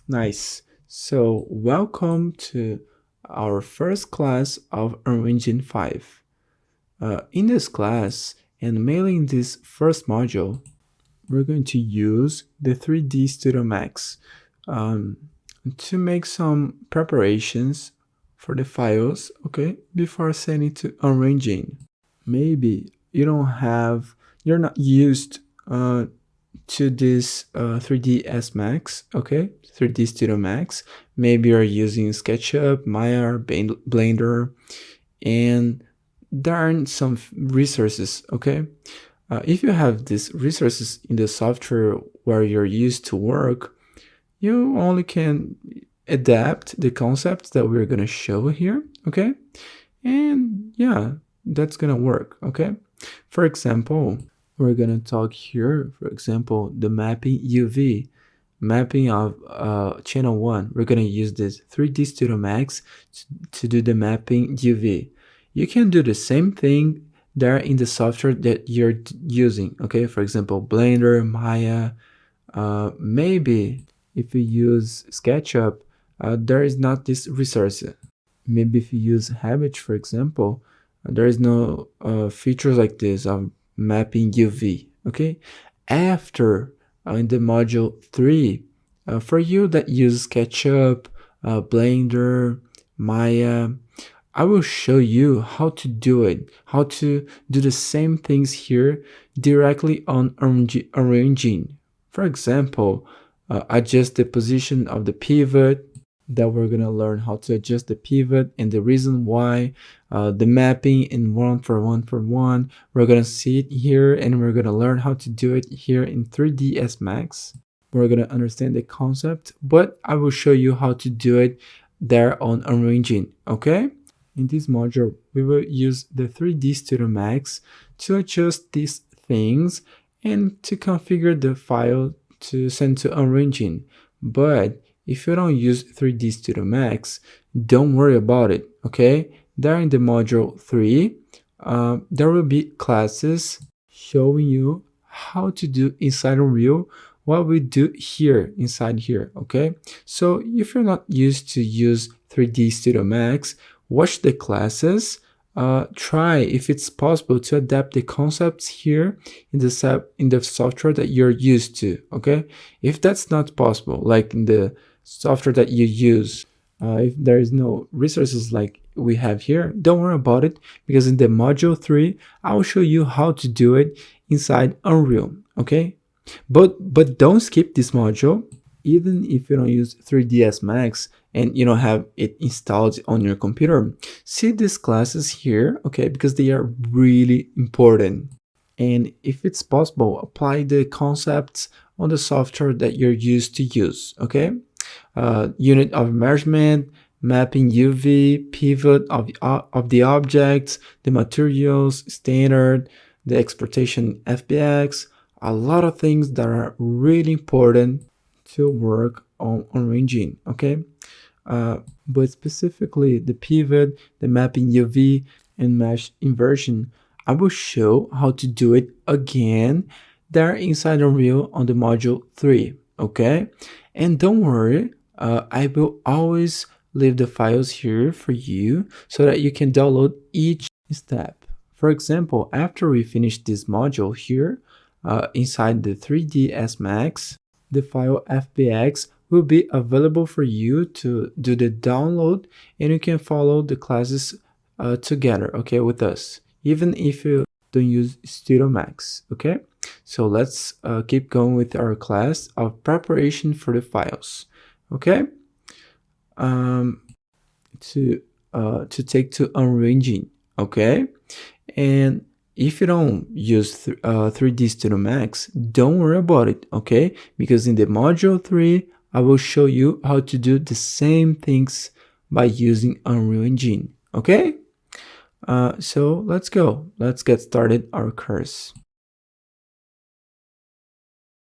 Nice. So, welcome to our first class of Arranging 5. In this class, and mainly in this first module, we're going to use the 3D Studio Max um, to make some preparations for the files, okay, before sending to Arranging. Maybe you're not used to this 3ds Max, okay, 3D Studio Max. Maybe you're using SketchUp, Maya, or Blender, and there aren't some resources, okay. If you have these resources in the software where you're used to work, you only can adapt the concepts that we're going to show here, okay, and yeah, that's gonna work, okay. For example, we're gonna talk here, for example, the mapping UV, mapping of channel 1. We're gonna use this 3D Studio Max to do the mapping UV. You can do the same thing there in the software that you're using, okay. For example, Blender, Maya, maybe if you use SketchUp, there is not this resource. Maybe if you use Habit, for example, there is no features like this of mapping UV, okay. After in the module 3, for you that use SketchUp, Blender, Maya, I will show you how to do it, how to do the same things here directly on arranging. For example, adjust the position of the pivot, that we're going to learn how to adjust the pivot and the reason why, the mapping in 1 for 1 we're going to see it here, and we're going to learn how to do it here in 3ds Max. We're going to understand the concept, but I will show you how to do it there on arranging, okay. In this module we will use the 3D Studio Max to adjust these things and to configure the file to send to arranging. But if you don't use 3D Studio Max, don't worry about it, okay? There in the module 3, there will be classes showing you how to do inside Unreal what we do here inside here, okay? So if you're not used to use 3D Studio Max, watch the classes. Try if it's possible to adapt the concepts here in the software that you're used to, okay? If that's not possible, like in the software that you use, if there is no resources like we have here, don't worry about it, because in the module 3 I will show you how to do it inside Unreal, okay. But don't skip this module. Even if you don't use 3ds Max and you don't have it installed on your computer, see these classes here, okay, because they are really important. And if it's possible, apply the concepts on the software that you're used to use, okay. Unit of measurement, mapping UV, pivot of the objects, the materials, standard, the exportation FBX, a lot of things that are really important to work on arranging, okay. But specifically the pivot, the mapping UV, and mesh inversion, I will show how to do it again there inside Unreal on the module 3, okay. And don't worry, I will always leave the files here for you so that you can download each step. For example, after we finish this module here, inside the 3ds Max, the file FBX will be available for you to do the download, and you can follow the classes together, okay, with us, even if you don't use Studio Max, okay. So let's keep going with our class of preparation for the files, okay. To take to arranging, okay. And if you don't use 3D Studio Max, don't worry about it, okay? Because in the module 3, I will show you how to do the same things by using Unreal Engine, okay? So let's go. Let's get started our course.